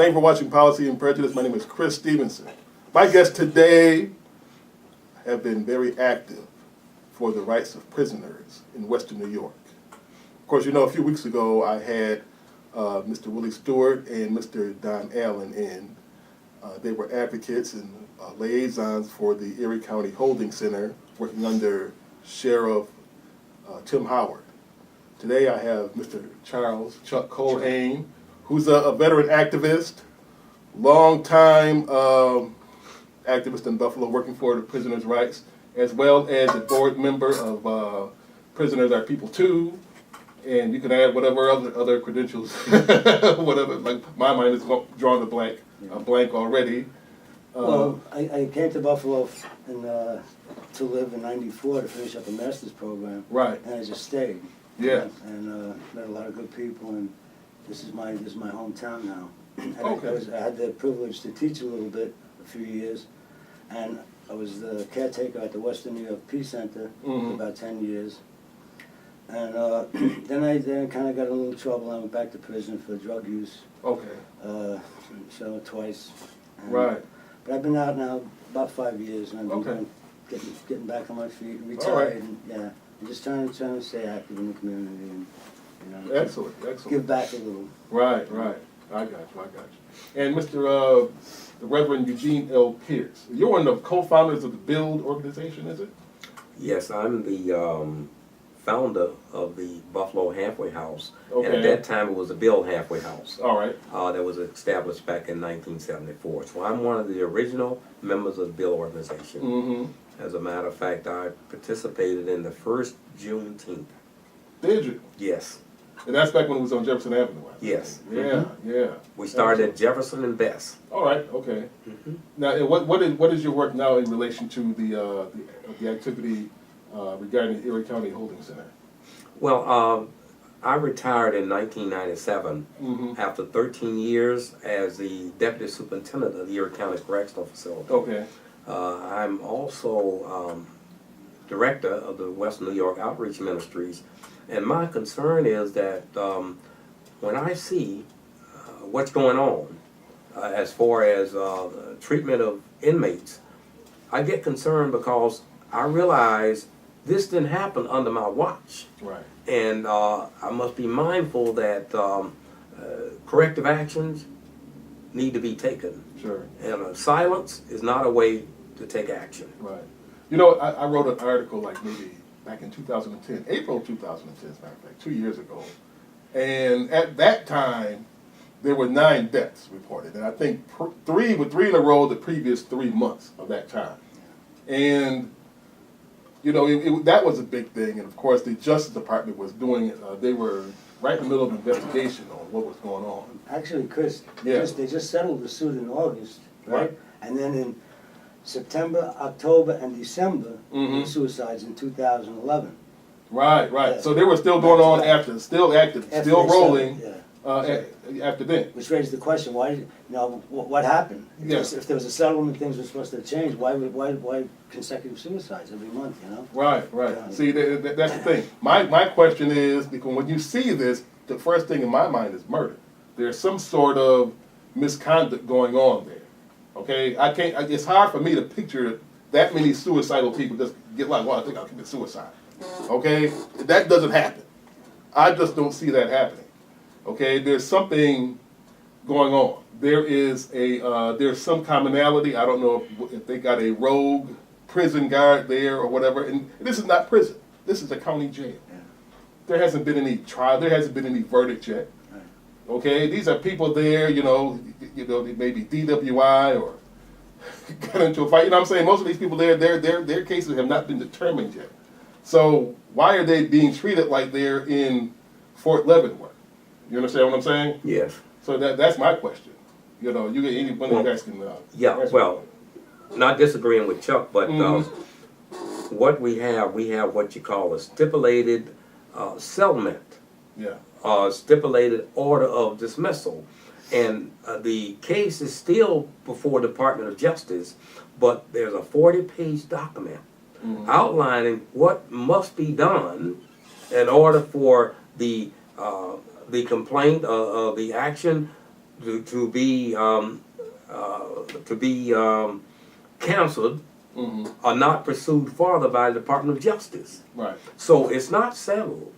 Thank you for watching Policy and Prejudice. My name is Chris Stevenson. My guests today have been very active for the rights of prisoners in Western New York. Of course, you know, a few weeks ago I had Mr. Willie Stewart and Mr. Don Allen in. They were advocates and liaisons for the Erie County Holding Center, working under Sheriff Tim Howard. Today I have Mr. Chuck Culhane, who's a veteran activist, long-time activist in Buffalo working for the prisoners' rights, as well as a board member of Prisoners Are People Too, and you can add whatever other credentials, whatever, like my mind is drawn a blank already. Well, I came to Buffalo to live in '94 to finish up a master's program. Right. And I just stayed. Yeah. And met a lot of good people, and this is my hometown now. And Okay. I had the privilege to teach a little bit, a few years, and I was the caretaker at the Western New York Peace Center for about 10 years. And then I kind of got in a little trouble. I went back to prison for drug use. Okay. So twice. And, Right. But I've been out now about 5 years, and I've been getting back on my feet, retired, and yeah, I'm just trying to stay active in the community and Excellent. give back a little. Right. I got you. And Mr. The Reverend Eugene L. Pierce, you're one of the co-founders of the BUILD organization, is it? Yes, I'm the founder of the Buffalo Halfway House. Okay. And at that time it was the Bill Halfway House. All right. That was established back in 1974. So I'm one of the original members of the Bill organization. Mm-hmm. As a matter of fact, I participated in the first Juneteenth. Did you? Yes. And that's back when it was on Jefferson Avenue, I think. Yes. Yeah. We started at Jefferson and Bess. All right. Okay. Now, and what is your work now in relation to the activity regarding the Erie County Holding Center? Well, I retired in 1997 after 13 years as the Deputy Superintendent of the Erie County Correctional Facility. Okay. I'm also Director of the Western New York Outreach Ministries, and my concern is that when I see what's going on as far as treatment of inmates, I get concerned because I realize this didn't happen under my watch. Right. And I must be mindful that corrective actions need to be taken. Sure. And silence is not a way to take action. Right. You know, I wrote an article like maybe back in 2010, April 2010, as a matter of fact, 2 years ago. And at that time, there were 9 deaths reported. And I think three in a row the previous 3 months of that time. And you know, that was a big thing, and of course the Justice Department was doing it. They were right in the middle of an investigation on what was going on. Actually, Chris, they just settled the suit in August, right? And then in September, October, and December, suicides in 2011. Right. Yeah. So they were still going on after, still active, still rolling. After then. Which raised the question: why? What happened? Yes. If there was a settlement, things were supposed to change. Why consecutive suicides every month? Right. Yeah. See, that's the thing. My question is, because when you see this, the first thing in my mind is murder. There's some sort of misconduct going on there. Okay, I can't. It's hard for me to picture that many suicidal people just get like, well, I think I'll commit suicide. Okay, that doesn't happen. I just don't see that happening. Okay, there's something going on. There's some commonality. I don't know if they got a rogue prison guard there or whatever. And this is not prison. This is a county jail. Yeah. There hasn't been any trial. There hasn't been any verdict yet. Right. Okay, these are people there. They may be DWI or got into a fight. You know what I'm saying? Most of these people there, their cases have not been determined yet. So why are they being treated like they're in Fort Leavenworth? You understand what I'm saying? Yes. So that's my question. You get any one of you guys can. Not disagreeing with Chuck, but what we have what you call a stipulated settlement. Yeah. Stipulated order of dismissal. And the case is still before Department of Justice, but there's a 40-page document outlining what must be done in order for the complaint, the action to be canceled are not pursued further by the Department of Justice. Right. So it's not settled.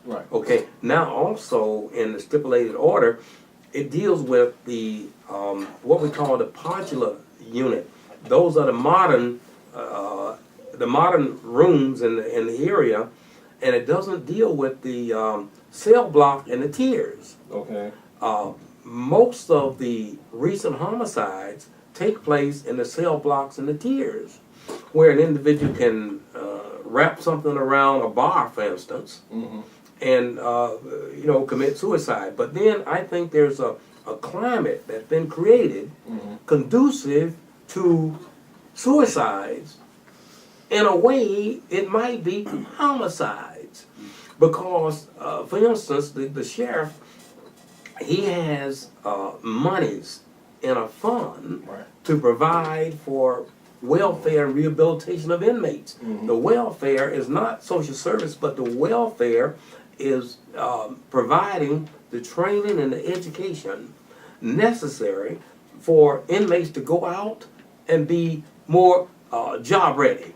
Right. Okay. Now also in the stipulated order, it deals with the what we call the podular unit. Those are the modern rooms in the area, and it doesn't deal with the cell block and the tiers. Okay. Most of the recent homicides take place in the cell blocks and the tiers, where an individual can wrap something around a bar, for instance, and commit suicide. But then I think there's a climate that's been created conducive to suicides. In a way, it might be homicides, because, for instance, the sheriff, he has monies in a fund to provide for welfare and rehabilitation of inmates. The welfare is not social service, but the welfare is providing the training and the education necessary for inmates to go out and be more job ready.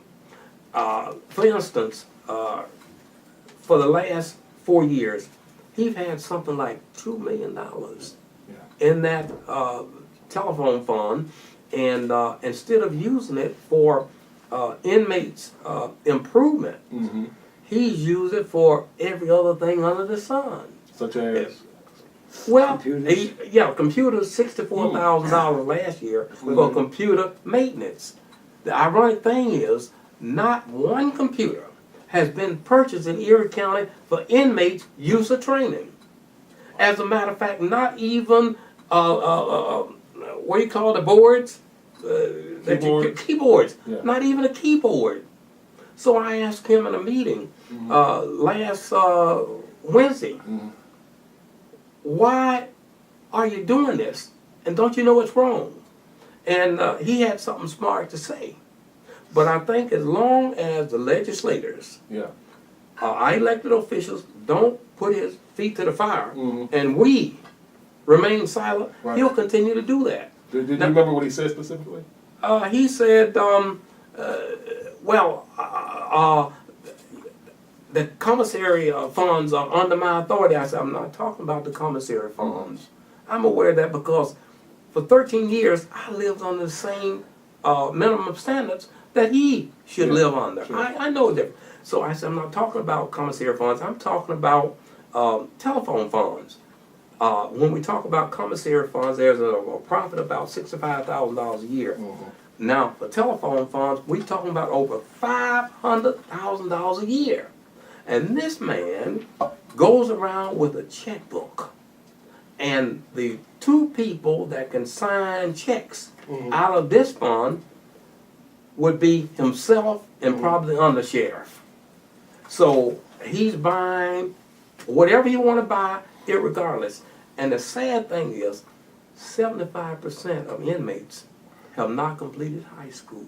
For instance, for the last 4 years, he's had something like $2 million in that telephone fund, and instead of using it for inmates' improvement, he's used it for every other thing under the sun. Such as? Well, Computers? computers, $64,000 last year for computer maintenance. The ironic thing is, not one computer has been purchased in Erie County for inmates' use of training. As a matter of fact, not even what do you call the boards? Keyboards. Yeah. Not even a keyboard. So I asked him in a meeting last Wednesday, why are you doing this? And don't you know what's wrong? And he had something smart to say. But I think as long as the legislators, our elected officials, don't put his feet to the fire, and we remain silent, he'll continue to do that. Did you remember what he said specifically? He said, the commissary funds are under my authority. I said, I'm not talking about the commissary funds. I'm aware of that because for 13 years, I lived under the same minimum standards that he should live under. Sure. I know that. So I said, I'm not talking about commissary funds. I'm talking about telephone funds. When we talk about commissary funds, there's a profit about $65,000 a year. Now, for telephone funds, we're talking about over $500,000 a year. And this man goes around with a checkbook. And the two people that can sign checks out of this fund would be himself and probably the undersheriff. So he's buying whatever you want to buy, irregardless. And the sad thing is, 75% of inmates have not completed high school.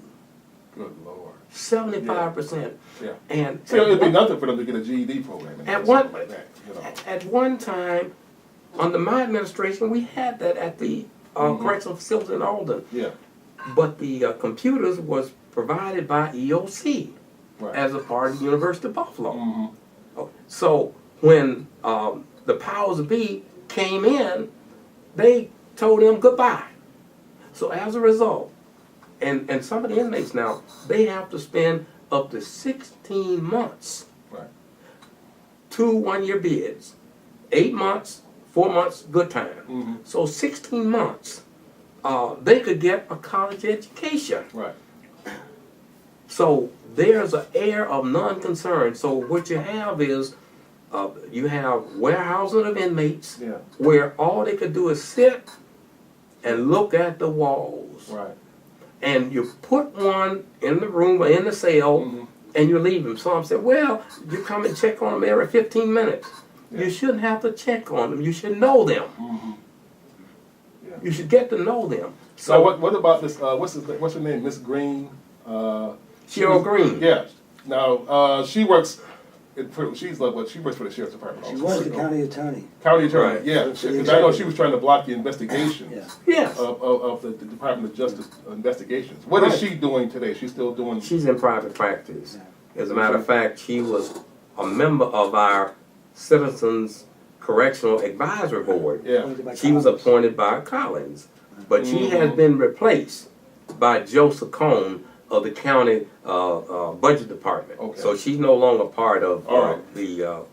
Good Lord. 75%. Yeah. And So it'd be nothing for them to get a GED program. At something one, like that, you know. at one time, under my administration, we had that at the correctional facility in Alden. Yeah. But the computers was provided by EOC as a part of the University of Buffalo. So when the powers that be came in, they told him goodbye. So as a result, and some of the inmates now, they have to spend up to 16 months, 2 one-year bids, 8 months, 4 months, good time. So 16 months, they could get a college education. So there's an air of non-concern. So what you have is, you have warehousing of inmates where all they could do is sit and look at the walls. And you put one in the room or in the cell and you leave them. Some say, well, you come and check on them every 15 minutes. You shouldn't have to check on them. You should know them. You should get to know them. So what about this, what's her name, Miss Green? Cheryl Green. Yeah. Now, she works She's like, what, she works for the sheriff's department She also. was the county attorney. County attorney, Right. yeah, because I know she was trying to block the investigations Yeah. Yes. of the Department of Justice investigations. What is she doing today? She's still doing? She's in private practice. As a matter of fact, she was a member of our Citizens Correctional Advisory Board. Yeah. Appointed by She was Congress. appointed by Collins, but she has been replaced by Joe Saccone of the county budget department. Okay. So she's no longer part of All right. the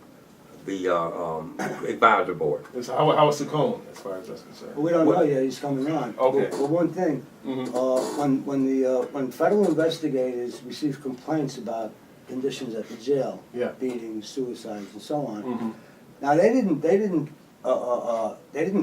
advisory board. How is Saccone, as far as that's concerned? But we don't know yet, he's coming on. Okay. But one thing, when federal investigators receive complaints about conditions at the jail, Yeah. beatings, suicides, and so on, Mhm. now they didn't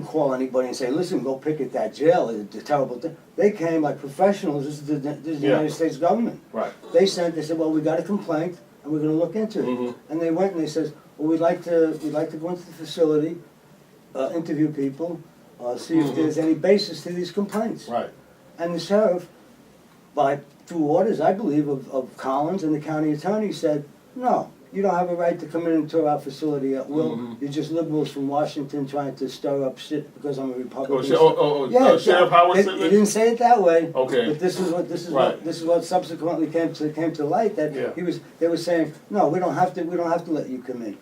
call anybody and say, listen, go picket that jail, it's a terrible thing. They came like professionals, this is the Yeah. United States government. Right. They said, well, we got a complaint, and we're gonna look into it. Mhm. And they went and they said, well, we'd like to go into the facility, interview people, see if there's any basis to these complaints. Right. And the sheriff, by two orders, I believe, of Collins and the county attorney, said, no, you don't have a right to come in and tour our facility at will. You're just liberals from Washington trying to stir up shit because I'm a Republican. Sheriff Howard He said this? didn't say it that way. Okay. But this is Right. what subsequently came to light, that Yeah. they were saying, no, we don't have to let you come in.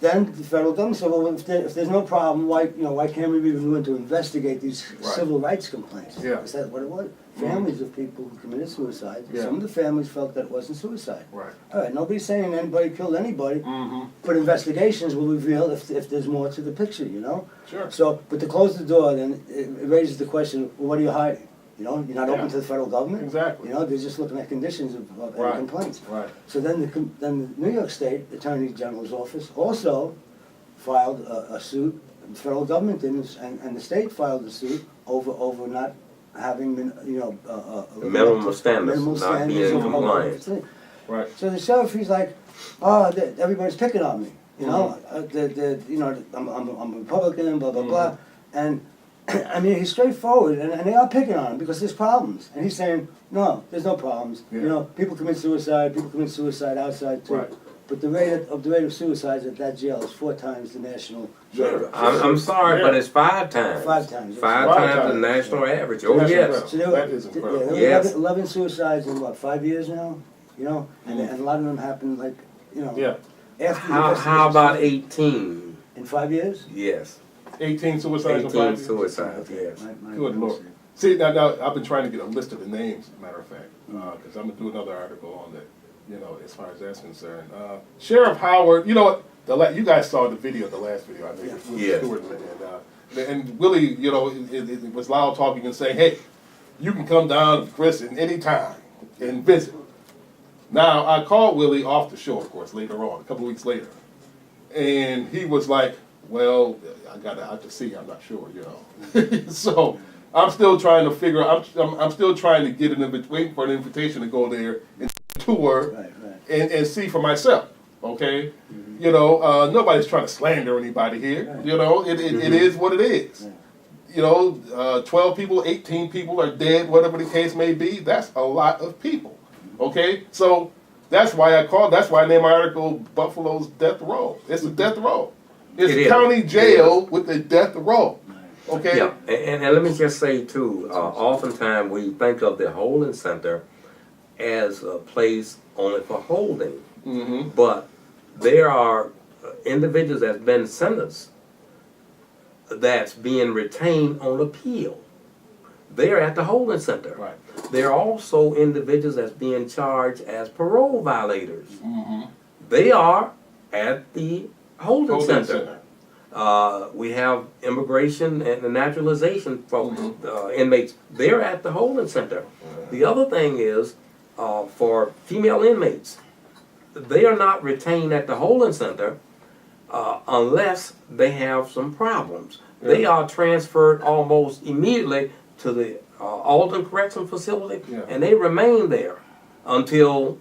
Then the federal government said, well, if there's no problem, why can't we even go in to investigate these Right. civil rights complaints? Yeah. Is that what it was? Families of people who committed suicide. Yeah. Some of the families felt that it wasn't suicide. Right. All right, nobody's saying anybody killed anybody, Mm-hmm. but investigations will reveal if there's more to the picture, you know? Sure. So, but to close the door, then it raises the question, well, what are you hiding? You know, you're not Yeah. open to the federal government? Exactly. You know, they're just looking at conditions of any Right. complaints. Right. So then the New York State Attorney General's office also filed a suit, the federal government did, and the state filed a suit over not having, Minimum standards, minimal not standards being in of- compliance. Right. So the sheriff, he's like, oh, everybody's picking on me, you know, I'm a Republican, blah, blah, blah. And, I mean, he's straightforward, and they are picking on him because there's problems. And he's saying, no, there's no problems. Yeah. You know, people commit suicide outside too. Right. But the rate of suicides at that jail is 4 times the national. Sure. I'm sorry, Yeah. but it's 5 times. 5 times. Five Five times the times. national average. Oh, That's yes. incredible. So there That is incredible. there were Yes. 11 suicides in what, 5 years now? You know, and a lot of them happened like, you know, Yeah. after the How about investigation. 18? In 5 years? Yes. 18 suicides in 5 18 years? suicides, yes. Good Lord. See, now, I've been trying to get a list of the names, as a matter of fact, because I'm going to do another article on that, you know, as far as that's concerned. Sheriff Howard, you know what, you guys saw the video, the last video, I think, with Yeah. Stewart, and Willie, you know, it was loud talking and saying, hey, you can come down to prison anytime and visit. Now, I called Willie off the show, of course, later on, a couple weeks later, and he was like, well, I gotta have to see, I'm not sure, you know. So I'm still trying to figure, I'm still trying to get waiting for an invitation to go there and tour Right. and see for myself, okay? You know, nobody's trying to slander anybody here, Right. you know, it is what it is. Yeah. You know, 12 people, 18 people are dead, whatever the case may be, that's a lot of people, okay? So that's why I named my article Buffalo's Death Row. It's a death row. It's It is. county It jail with a death row, okay? Yeah, and let me just say too, oftentimes we think of the holding center as a place only for holding. Mm-hmm. But there are individuals that's been sentenced that's being retained on appeal. They're at the holding center. Right. There are also individuals that's being charged as parole violators. Mm-hmm. They are at the holding Holding center. We have immigration and the naturalization folks, Mm-hmm. inmates. They're at the holding center. The other thing is, for female inmates, they are not retained at the holding center unless they have some problems. Yeah. They are transferred almost immediately to the Alton Correctional Facility, Yeah. and they remain there until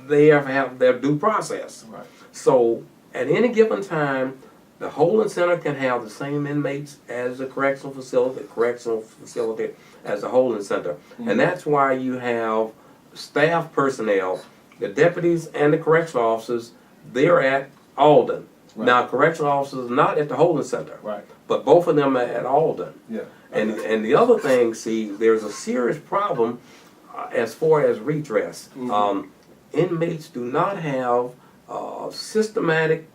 they have their due process. Right. So at any given time, the holding center can have the same inmates as the correctional facility as the holding center. Mm-hmm. And that's why you have staff personnel, the deputies and the correctional officers, they're at Alden. Right. Now, correctional officers are not at the holding center, Right. but both of them are at Alden. Yeah. And the other thing, see, there's a serious problem as far as redress. Inmates do not have systematic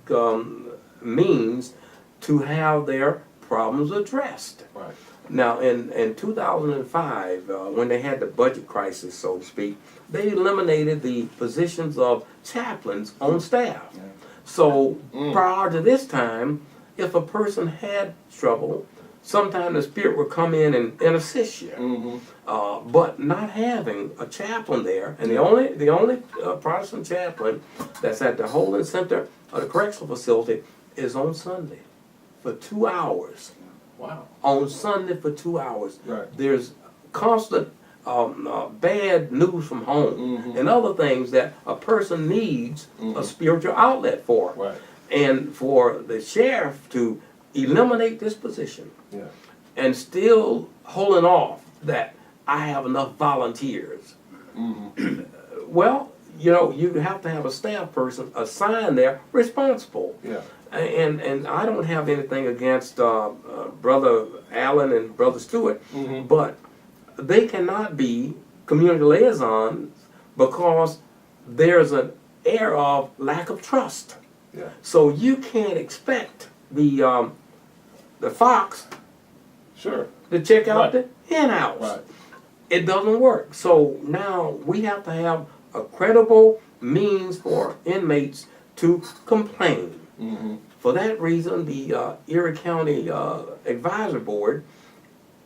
means to have their problems addressed. Right. Now, in 2005, when they had the budget crisis, so to speak, they eliminated the positions of chaplains on staff. Yeah. So prior to this time, if a person had trouble, sometimes the Spirit would come in and assist you. But not having a chaplain there, and the only Protestant chaplain that's at the holding center or the correctional facility is on Sunday for 2 hours. Wow. On Sunday for 2 hours. Right. There's constant bad news from home and other things that a person needs a spiritual outlet for. Right. And for the sheriff to eliminate this position Yeah. and still holding off that I have enough volunteers. Well, you know, you have to have a staff person assigned there responsible. Yeah. And I don't have anything against Brother Allen and Brother Stewart, but they cannot be community liaisons because there's an air of lack of trust. Yeah. So you can't expect the fox Sure. to check out Right. the hen house. Right. It doesn't work. So now we have to have a credible means for inmates to complain. For that reason, the Erie County Advisory Board,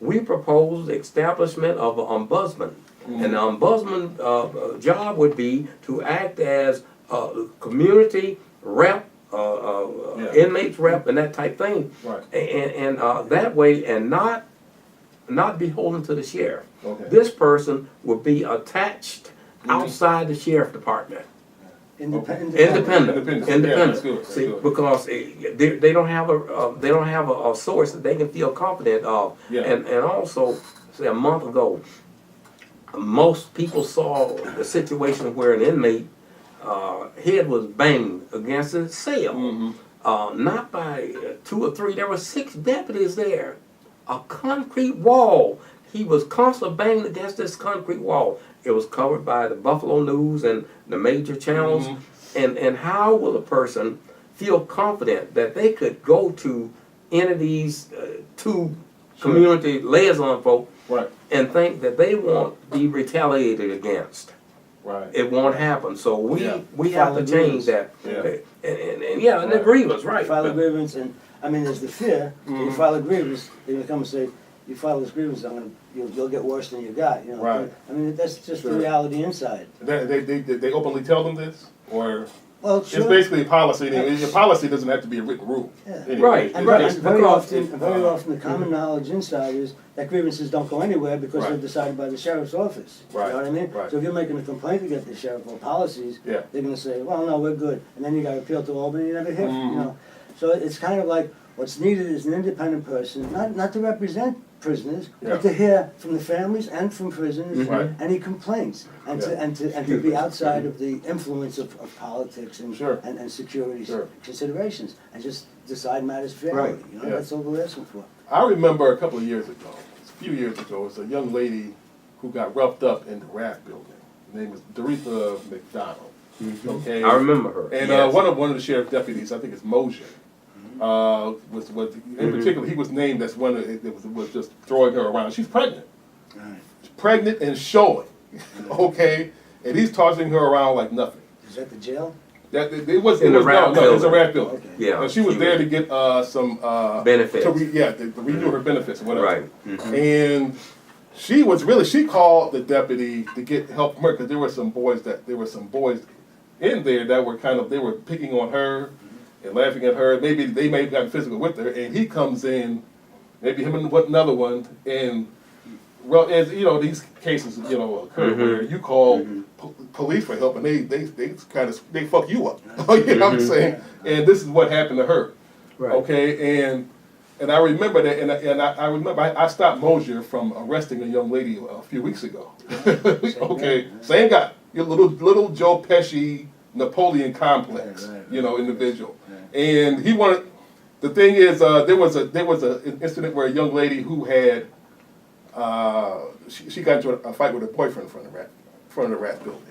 we proposed the establishment of an ombudsman. And the ombudsman job would be to act as a community rep, inmates rep, and that type thing. Right. And that way, and not beholden to the sheriff. Okay. This person will be attached outside the sheriff department. Independent. Yeah, that's good. That's See, good. because they don't have a source that they can feel confident of. Yeah. And also, say a month ago, most people saw the situation where an inmate head was banged against a cell. Not by 2 or 3. There were 6 deputies there. A concrete wall. He was constantly banging against this concrete wall. It was covered by the Buffalo News and the major channels. And how will a person feel confident that they could go to any of these 2 community liaison folk Right. and think that they won't be retaliated against? Right. It won't happen. So we Yeah. have File to change that. Yeah. And the grievance, right. File a grievance, and I mean, there's the fear. You file a grievance, they're gonna come and say, "You file this grievance, you'll get worse than you got." You know. Right. I mean, that's just the Sure. reality inside. They openly tell them this, or Well, it's sure. basically a policy. And your policy doesn't have to be a written rule. Yeah. Anyway, Right. it's And just- very because often, the common knowledge inside is that grievances don't go anywhere because Right. they're decided by the sheriff's office. Right. You know what I mean? Right. So if you're making a complaint against the sheriff or policies, Yeah. they're gonna say, well, no, we're good. And then you gotta appeal to Albany, you never hear, Mm-hmm. you know. So it's kind of like, what's needed is an independent person, not to represent prisoners, Yeah. but to hear from the families and from prisoners Right. any complaints, and Yeah. to be outside of the influence of politics and Sure. and security Sure. considerations, and just decide matters fairly. Right. You know, Yeah. that's all we're asking for. I remember a couple of years ago, a few years ago, it was a young lady who got roughed up in the RAF building. Her name was Doretha McDonald. Okay. I remember her. And yes. one of the sheriff deputies, I think it's Mosier, was in particular, he was named as one that was just throwing her around. She's pregnant. Right. She's pregnant and showing. Okay. And he's tossing her around like nothing. Is that the jail? That it was In the no, RAF no, it's a building. RAF building. Okay. Yeah, And she was she there was- to get some Benefits. to renew her benefits or whatever. Right. And she called the deputy to get help from her because there were some boys in there that were they were picking on her and laughing at her. Maybe they may have gotten physical with her, and he comes in, maybe him and another one, and well, as you know, these cases occur where you call police for help, and they fuck you up. You know what I'm saying? And this is what happened to her. Right. Okay, and I remember that, and I remember I stopped Mosier from arresting a young lady a few weeks ago. Okay, same guy, your little Joe Pesci Napoleon complex, Right. you know, individual. Right. And he wanted. The thing is, there was an incident where a young lady who had she got into a fight with her boyfriend in front of the rat building.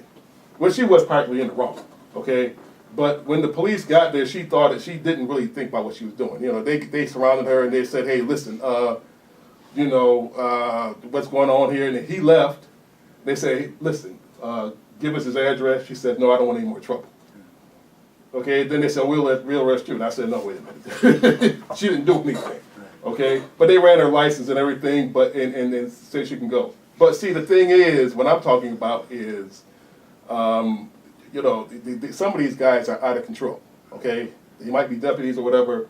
Well, she was partly in the wrong, okay. But when the police got there, she thought that she didn't really think about what she was doing. You know, they surrounded her and they said, "Hey, listen, you know, what's going on here?" And he left. They say, "Hey, listen, give us his address." She said, "No, I don't want any more trouble." Okay, then they said, we'll arrest you. And I said, no, wait a minute. She didn't do anything. Okay, but they ran her license and everything, but and then said she can go. But see, the thing is, what I'm talking about is, you know, some of these guys are out of control. Okay, they might be deputies or whatever,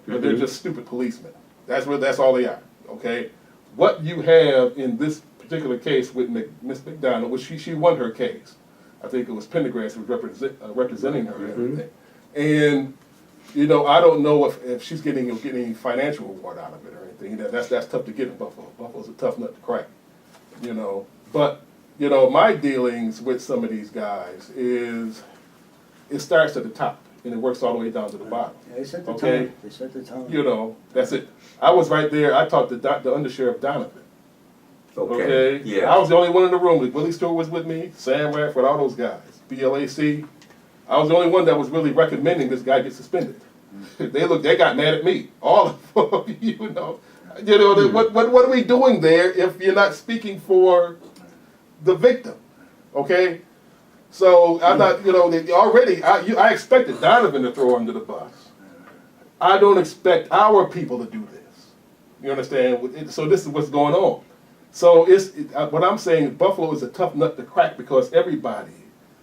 but they're just stupid policemen. That's all they are. Okay, what you have in this particular case with Miss McDonald, which she won her case. I think it was Pendergrass who was representing her and everything. And, you know, I don't know if she's getting any financial reward out of it or anything. That's tough to get in Buffalo. Buffalo's a tough nut to crack, you know. But, you know, my dealings with some of these guys is it starts at the top and it works all the way down to the bottom. Yeah, they set the okay? tone. They set the tone. You know, that's it. I was right there. I talked to the Undersheriff Donovan. Okay. Yeah. I was the only one in the room. Willie Stewart was with me, Sam Radford, all those guys. BLAC. I was the only one that was really recommending this guy get suspended. They got mad at me. All of them, you know. What are we doing there if you're not speaking for the victim? Okay? So I thought, you know, I expected Donovan to throw under the bus. I don't expect our people to do this. You understand? So this is what's going on. So what I'm saying is Buffalo is a tough nut to crack because everybody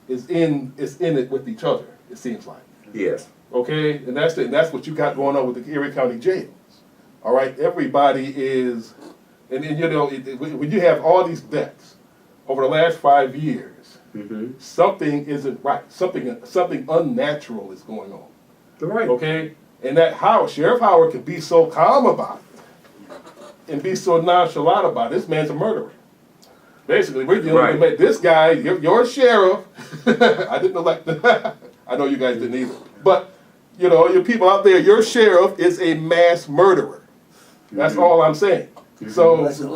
is in it with each other, it seems like. Yes. Okay? And that's what you got going on with the Erie County jails. All right? Everybody is, and you know, when you have all these deaths over the last 5 years, something isn't right. Something unnatural is going on. Right. Okay? And that Sheriff Howard can be so calm about it and be so nonchalant about it. This man's a murderer. Basically, we're dealing with this guy, your sheriff. I didn't elect I know you guys didn't either. But, you know, your people out there, your sheriff is a mass murderer. That's all I'm saying. So That's a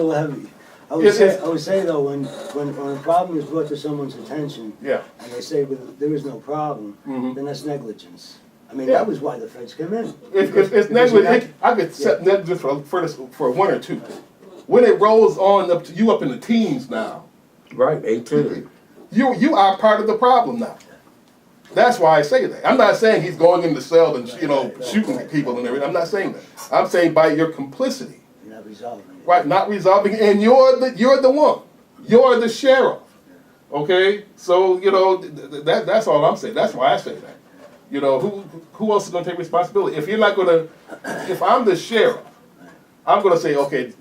little heavy. I would say though, when a problem is brought to someone's attention, yeah. and they say there is no problem, then that's negligence. I mean, Yeah. that was why the feds came in. If it's negligence, I could set negligence for 1 or 2. When it rolls on up to you up in the teens now, Right, 18. you are part of the problem now. That's why I say that. I'm not saying he's going in the cell and shooting people and everything. I'm not saying that. I'm saying by your complicity. You're not resolving it. Right, not resolving, and you're the one. You're the sheriff. Okay, so you know that's all I'm saying. That's why I say that. You know who else is going to take responsibility? If you're not going to, if I'm the sheriff, I'm going to say, okay,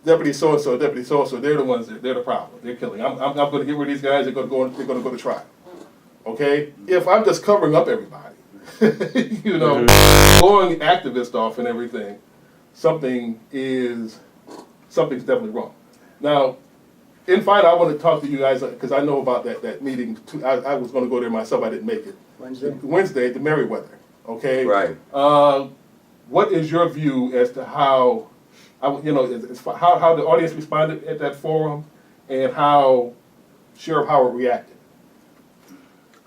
deputy so and so, they're the ones. They're the problem. They're killing. I'm going to get rid of these guys. They're going to go to trial. Okay, if I'm just covering up everybody, you know, blowing activists off and everything, something's definitely wrong. Now, in fact, I want to talk to you guys because I know about that meeting. I was going to go there myself. I didn't make it. Wednesday, the Merriweather. Okay. Right. What is your view as to how, how the audience responded at that forum, and how Sheriff Howard reacted?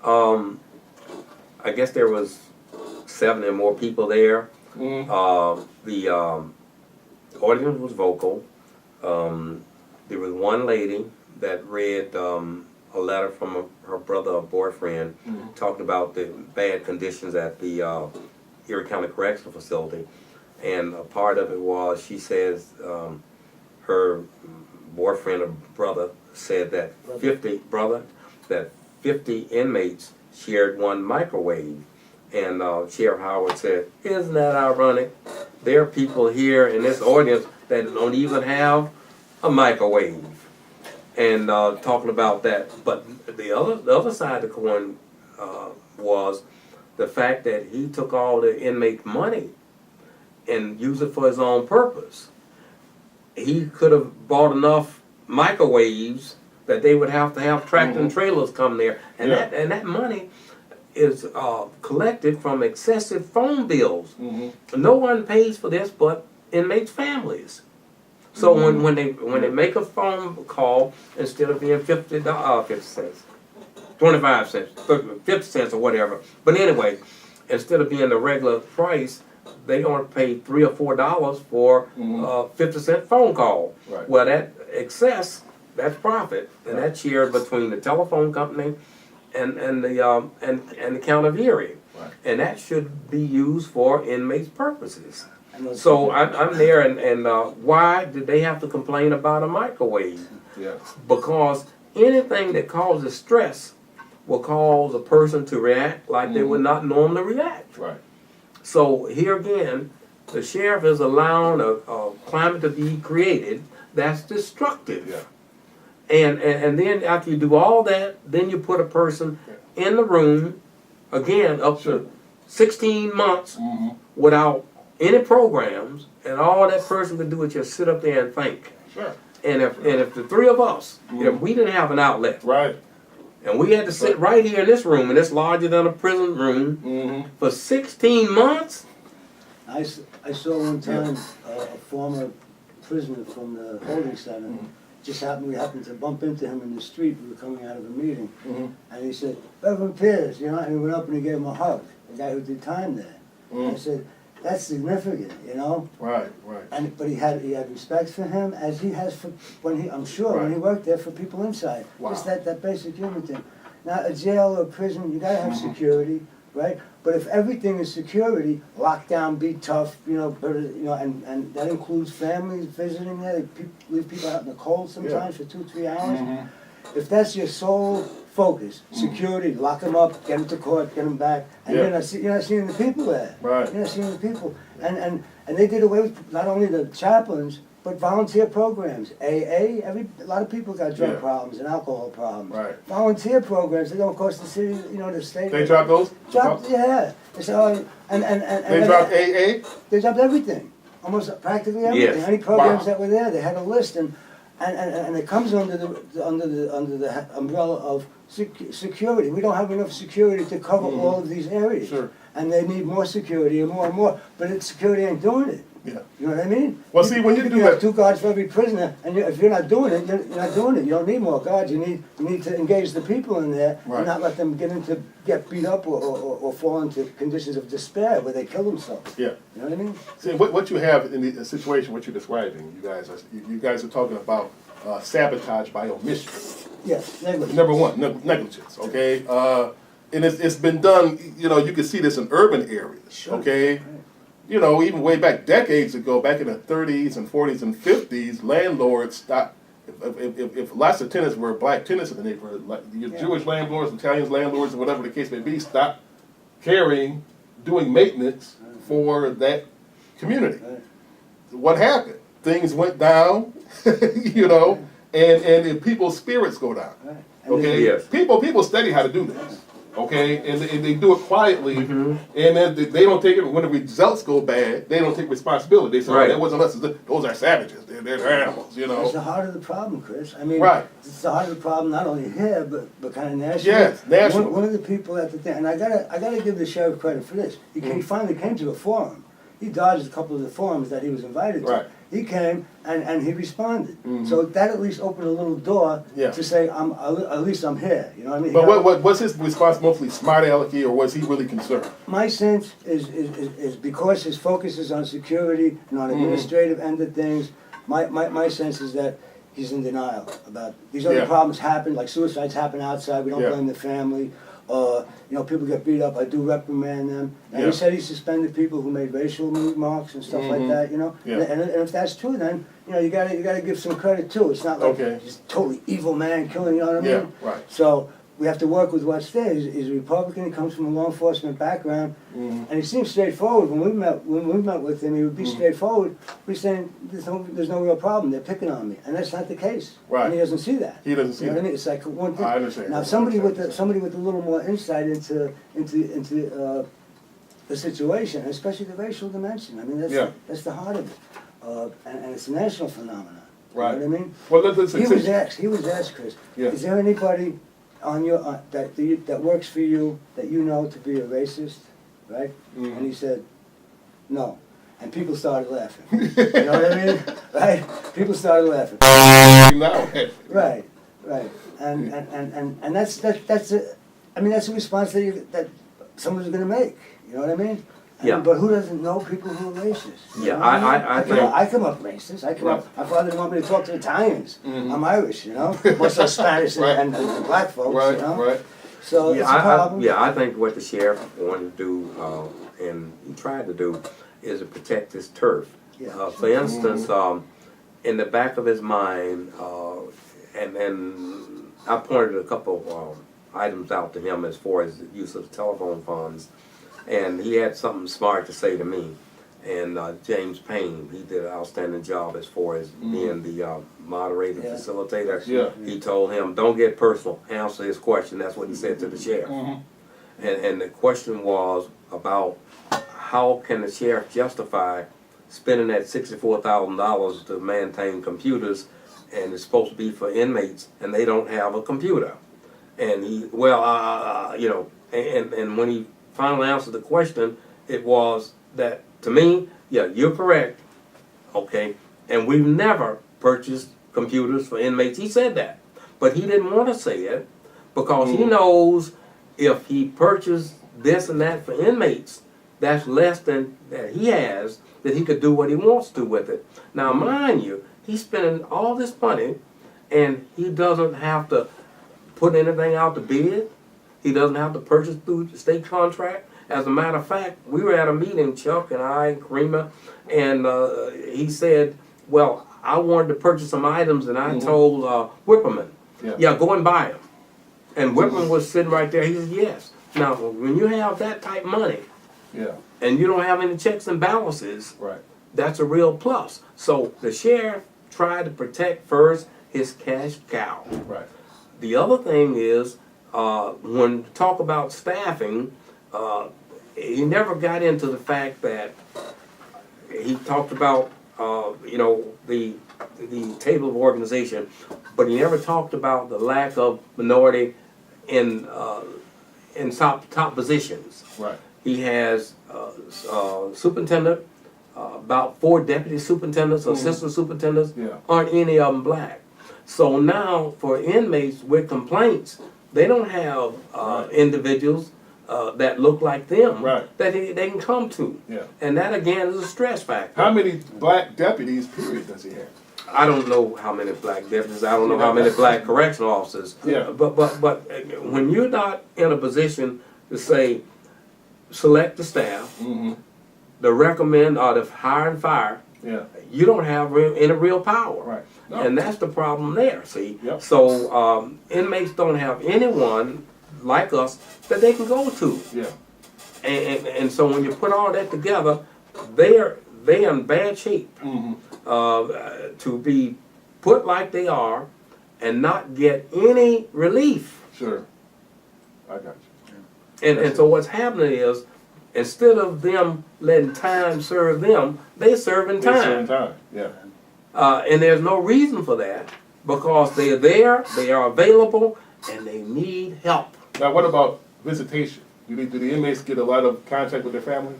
I guess there was 7 or more people there. The audience was vocal. There was one lady that read a letter from her brother or boyfriend talking about the bad conditions at the Erie County Correctional Facility. And a part of it was, she says, her boyfriend or brother said that 50 inmates shared one microwave. And Sheriff Howard said, isn't that ironic? There are people here in this audience that don't even have a microwave. And talking about that. But the other side of the coin was the fact that he took all the inmate money and used it for his own purpose. He could have bought enough microwaves that they would have to have tractor and trailers come there, and Yeah. that money is collected from excessive phone bills. No one pays for this but inmates' families. So when they make a phone call, instead of being 50 cents, 25 cents, 50 cents or whatever. But anyway, instead of being the regular price, they only pay $3 or $4 for 50-cent phone call. Right. Well, that excess, that's profit, and that's shared between the telephone company and the county of Erie, Right. and that should be used for inmates' purposes. So So I'm there, and why did they have to complain about a microwave? Yeah. Because anything that causes stress will cause a person to react like they would not normally react. Right. So here again, the sheriff is allowing a climate to be created that's destructive. Yeah. And then after you do all that, then you put a person in the room, again, up to 16 months without any programs, and all that person could do is just sit up there and think. Sure. And if the three of us, if we didn't have an outlet, Right. and we had to sit right here in this room, and it's larger than a prison room, for 16 months, I saw one time a former prisoner from the holding center. We happened to bump into him in the street. We were coming out of a meeting, and he said, "Reverend Pierce," you know, and he went up and he gave him a hug. The guy who did time there. And I said, "That's significant, you know." Right. Right. But he had respect for him, as he has for when he worked there, for people inside. Wow. Just that basic human thing. Now a jail or a prison, you gotta have security, right? But if everything is security, lock down, be tough, and that includes families visiting there. They leave people out in the cold sometimes for 2-3 hours. If that's your sole focus, security, lock them up, get them to court, get them back, and you're not seeing the people there. Right. You're not seeing the people, and they did away with not only the chaplains but volunteer programs. AA, a lot of people got drug problems and alcohol problems. Right. Volunteer programs, they don't cost the city, the state. They dropped those? Yeah. So, and They dropped AA? They dropped everything, almost practically everything. Yes. Any programs Wow. that were there, they had a list, and it comes under the umbrella of security. We don't have enough security to cover all of these areas. Sure. And they need more security and more, but security ain't doing it. Yeah. You know what I mean? Well, see, when you do have that, 2 guards for every prisoner, and if you're not doing it, you're not doing it. You don't need more guards. You need to engage the people in there Right. and not let them get beat up or fall into conditions of despair where they kill themselves. yeah. You know what I mean? See, what you have in the situation, what you're describing, you guys are talking about sabotage by omission. Yes, negligence. Number one, negligence. Okay, and it's been done. You can see this in urban areas. Sure. Okay. Right. Even way back decades ago, back in the 30s and 40s and 50s, landlords stopped. If lots of tenants were black tenants in the neighborhood, like your Jewish landlords, Italian landlords, or whatever the case may be, stopped doing maintenance for that community. Right. What happened? Things went down, and people's spirits go down. Right. Okay, Yes. people study how to do this. Okay, and they do it quietly, and then they don't take it. When the results go bad, they don't take responsibility. They say, Right. "That wasn't us. Those are savages. They're animals." It's the heart of the problem, Chris. I mean, Right. it's the heart of the problem not only here, but kind of nationally. Yes, national. One of the people at the thing, and I gotta give the sheriff credit for this. He finally came to a forum. He dodged a couple of the forums that he was invited to. Right. He came and he responded. So that at least opened a little door to say, at least I'm here. You know what I mean? But what was his response? Mostly smart alecky, or was he really concerned? My sense is because his focus is on security and on administrative end of things, my sense is that he's in denial about these other problems happen, like suicides happen outside, we don't blame the family. People get beat up, I do reprimand them. And he said he suspended people who made racial remarks and stuff like that, Yeah. And if that's true, then, you gotta give some credit too. It's not like he's a totally evil man killing, you know what I mean? Yeah, right. So we have to work with what's there. He's a Republican, he comes from a law enforcement background, and he seems straightforward. When we met with him, he would be straightforward. We're saying there's no real problem. They're picking on me, and that's not the case. Right. And he doesn't see that. He doesn't see You know what I that. mean? It's like one thing. I understand. Now somebody with a little more insight into the situation, especially the racial dimension. I mean, that's the heart of it, and it's a national phenomenon. Right. You know what I mean? Well, listen. He was asked, Chris, Yeah. is there anybody on your, that works for you that you know to be a racist, right? Mhm. And he said, no. And people started laughing. You know what I mean? Right? People started laughing. Now, Right, right. And that's a response that someone's gonna make. You know what I mean? Yeah. But who doesn't know people who are racist? You Yeah, know what mean? I think- I come up racist. My father didn't want me to talk to Italians. Mhm. I'm Irish, you know? More so Spanish Right. and black folks, right, you know? right. So it's a problem. I think what the sheriff wanted to do, and he tried to do, is to protect his turf. Yeah. For instance, in the back of his mind, and I pointed a couple of items out to him as far as the use of telephone funds, and he had something smart to say to me. And James Payne, he did an outstanding job as far as being the moderator, Yeah. facilitator. Yeah. He told him, don't get personal, answer his question. That's what he said to the sheriff. Mhm. And the question was about how can the sheriff justify spending that $64,000 to maintain computers, and it's supposed to be for inmates, and they don't have a computer. And he, you know, and when he finally answered the question, it was that, to me, yeah, you're correct, okay, and we've never purchased computers for inmates. He said that, but he didn't want to say it because he knows if he purchased this and that for inmates, that's less than that he has, that he could do what he wants to with it. Now, mind you, he's spending all this money, and he doesn't have to put anything out to bid. He doesn't have to purchase through the state contract. As a matter of fact, we were at a meeting, Chuck and I, Karima, and he said, well, I wanted to purchase some items, and I told Whipperman, yeah, go and buy them. And Whipperman was sitting right there. He said, yes. Now, when you have that type of money, Yeah. and you don't have any checks and balances, Right. that's a real plus. So the sheriff tried to protect first his cash cow. Right. The other thing is, when talk about staffing, he never got into the fact that he talked about, you know, the table of organization, but he never talked about the lack of minority in top positions. Right. He has superintendent, about 4 deputy superintendents, assistant superintendents, Yeah. aren't any of them black. So now for inmates with complaints, they don't have individuals that look like them Right. that they can come to. Yeah. And that again is a stress factor. How many black deputies, period, does he have? I don't know how many black deputies, I don't know how many black correctional officers. Yeah. But when you're not in a position to say, select the staff, Mm-hmm. to recommend or to hire and fire, Yeah. you don't have any real power. Right. No. And that's the problem there, see? Yep. So inmates don't have anyone like us that they can go to. Yeah. And so when you put all that together, they're in bad shape Mm-hmm. to be put like they are and not get any relief. Sure. I got you. And so what's happening is, instead of them letting time serve them, they serving They're time. serving time. Yeah. And there's no reason for that because they're there, they are available, and they need help. Now, what about visitation? Do the inmates get a lot of contact with their families?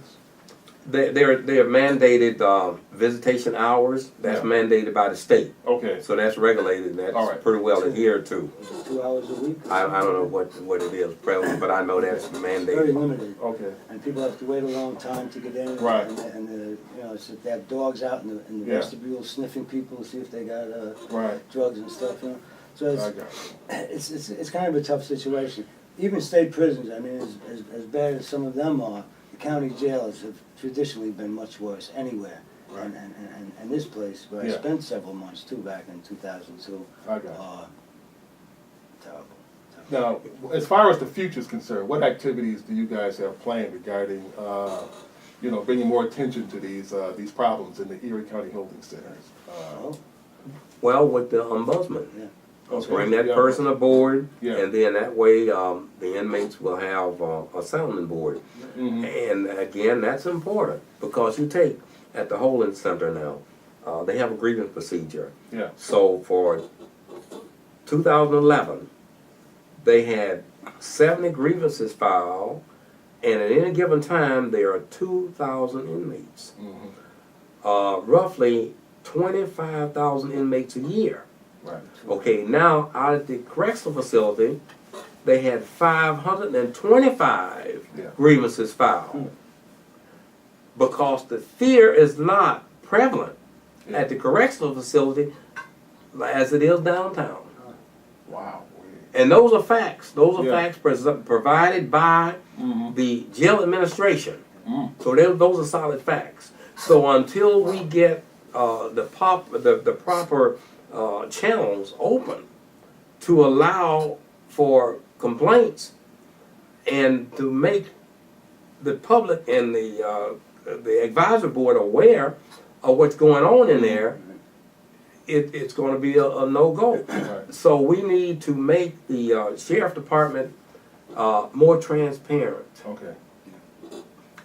They're mandated visitation hours. That's Yeah. mandated by the state. Okay. So that's regulated, and that's All right. pretty well adhered to. Is it 2 hours a week? I don't know what it is presently, but I know that's It's very mandated. limited. Okay. And people have to wait a long time to get in. Right. And you know, so they have dogs out in the Yeah. vestibule sniffing people to see if they got Right. drugs and stuff, you know. So I got you. it's kind of a tough situation. Even state prisons, I mean, as bad as some of them are, the county jails have traditionally been much worse anywhere. Right. And this place, where I Yeah. spent several months too, back in 2002. I got you. Terrible. Now, as far as the future is concerned, what activities do you guys have planned regarding, you know, bringing more attention to these problems in the Erie County holding centers? Well, with the ombudsman. Yeah. Let's Okay. bring that Yeah. person aboard, Yeah. and then that way the inmates will have a sounding board. Mhm. And again, that's important because you take at the holding center now, they have a grievance procedure. Yeah. So for 2011, they had 70 grievances filed, and at any given time there are 2,000 inmates. Roughly 25,000 inmates a year. Right. Okay, now out at the correctional facility, they had 525 grievances filed. Because the fear is not prevalent at the correctional facility as it is downtown. Wow. And those are facts. Those are facts provided by the jail administration. So those are solid facts. So until we get the proper channels open to allow for complaints and to make the public and the advisory board aware of what's going on in there, it's going to be a no-go. Right. So we need to make the sheriff department more transparent. Okay.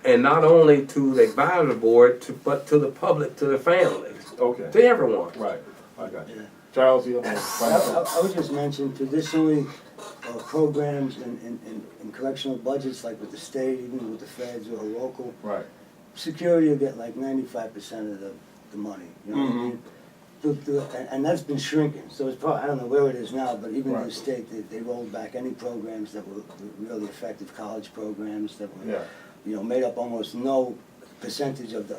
And not only to the advisory board, but to the public, to the families, Okay. to everyone. Right. I got you. Charles, you have I would just mention traditionally programs in correctional budgets, like with the state, even with the feds or local, Right. security will get like 95% of the money. You know what I mean? And that's been shrinking. So it's probably, I don't know where it is now, but even in the state, they rolled back any programs that were really effective, college programs that were, you know, made up almost no percentage of the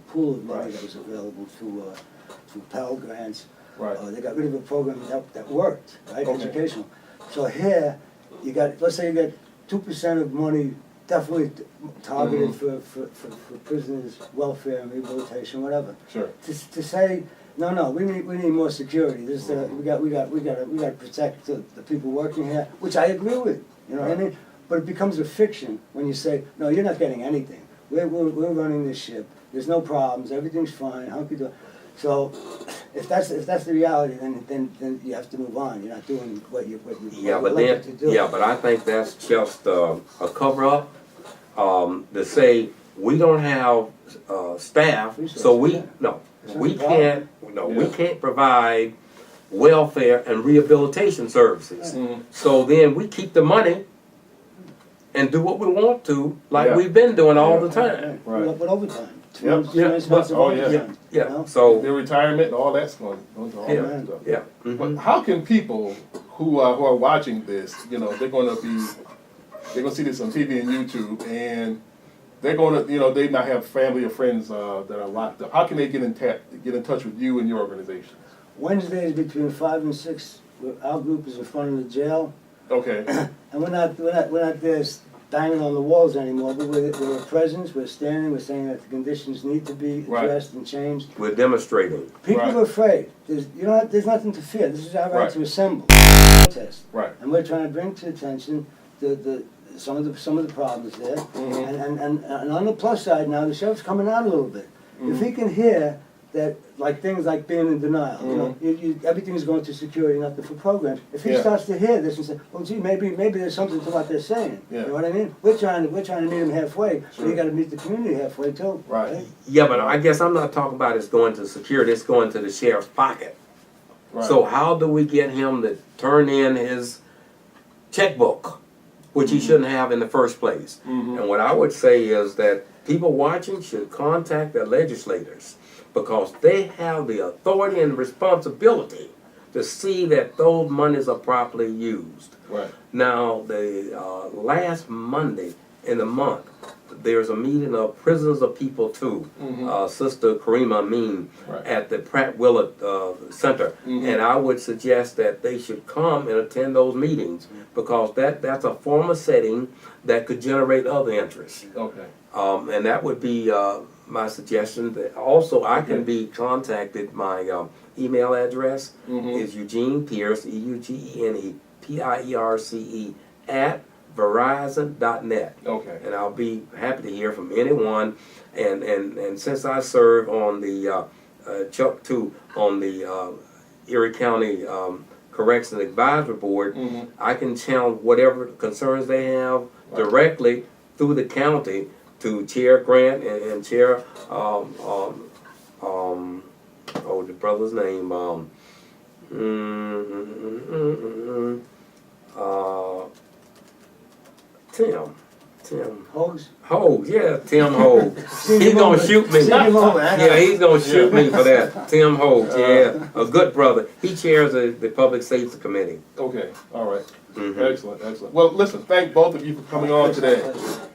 pool of money that was available through Pell grants. Right. They got rid of a program that worked, right? Educational. So here, you got, let's say you got 2% of money definitely targeted for prisoners' welfare and rehabilitation, whatever. Sure. To say, no, we need more security. This we got to protect the people working here, which I agree with. You know what I mean? But it becomes a fiction when you say, no, you're not getting anything. We're running this ship. There's no problems. Everything's fine. How could you? So, if that's the reality, then you have to move on. You're not doing what you elected to do. Yeah, but I think that's just a cover up to say we don't have staff, so we can't provide welfare and rehabilitation services. So then we keep the money and do what we want to, like we've been doing all the time. Right. With overtime. Yep. So the retirement and all that's going to all that stuff. Yeah. But how can people who are watching this, you know, they're going to see this on TV and YouTube, and they're going to, you know, they might have family or friends that are locked up. How can they get in touch with you and your organization? Wednesdays between 5 and 6, our group is in front of the jail. Okay. And we're not there banging on the walls anymore, but we're a presence, we're standing, we're saying that the conditions need to be addressed and changed. we're demonstrating. People are afraid. There's nothing to fear. This is our right to assemble, protest. Right. And we're trying to bring to attention some of the problems there. And on the plus side now, the sheriff's coming out a little bit. If he can hear that, like things like being in denial, you know, everything is going to security, nothing for programs. If he starts to hear this and say, well, gee, maybe there's something to what they're saying. You know what I mean? We're trying to meet them halfway, but you got to meet the community halfway too. Right. Yeah, but I guess I'm not talking about it's going to security, it's going to the sheriff's pocket. Right. So how do we get him to turn in his checkbook, which he shouldn't have in the first place? And what I would say is that people watching should contact their legislators, because they have the authority and responsibility to see that those monies are properly used. Right. Now, the last Monday in the month, there's a meeting of Prisoners of pt.2, Sister Karima Amin, at the Pratt Willard Center. And I would suggest that they should come and attend those meetings, because that's a formal setting that could generate other interests. Okay. And that would be my suggestion. That also, I can be contacted. My email address is Eugene Pierce, EUGENE PIERCE @verizon.net. Okay. And I'll be happy to hear from anyone. And since I serve on the Chuck 2 on the Erie County Corrections Advisory Board, I can channel whatever concerns they have directly through the county to Chair Grant and Chair oh, the brother's name, Tim Hogs? Hogue, yeah, Tim Hogue. He's gonna shoot me. Yeah, he's gonna shoot me for that. Tim Hogue, yeah, a good brother. He chairs the Public Safety Committee. Okay, all right. Mhm. Excellent, excellent. Well, listen, thank both of you for coming on today.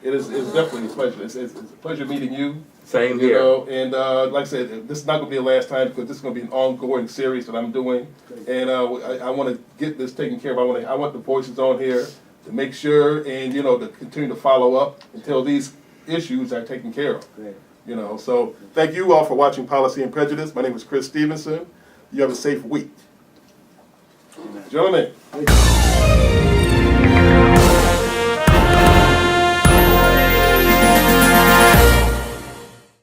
It's definitely a pleasure. It's a pleasure meeting you. Same You here. know, and like I said, this is not going to be the last time because this is going to be an ongoing series that I'm doing, and I want to get this taken care of. I want the voices on here to make sure, and you know, to continue to follow up until these issues are taken care of. Great. You know, so thank you all for watching Policy and Prejudice. My name is Chris Stevenson. You have a safe week, gentlemen.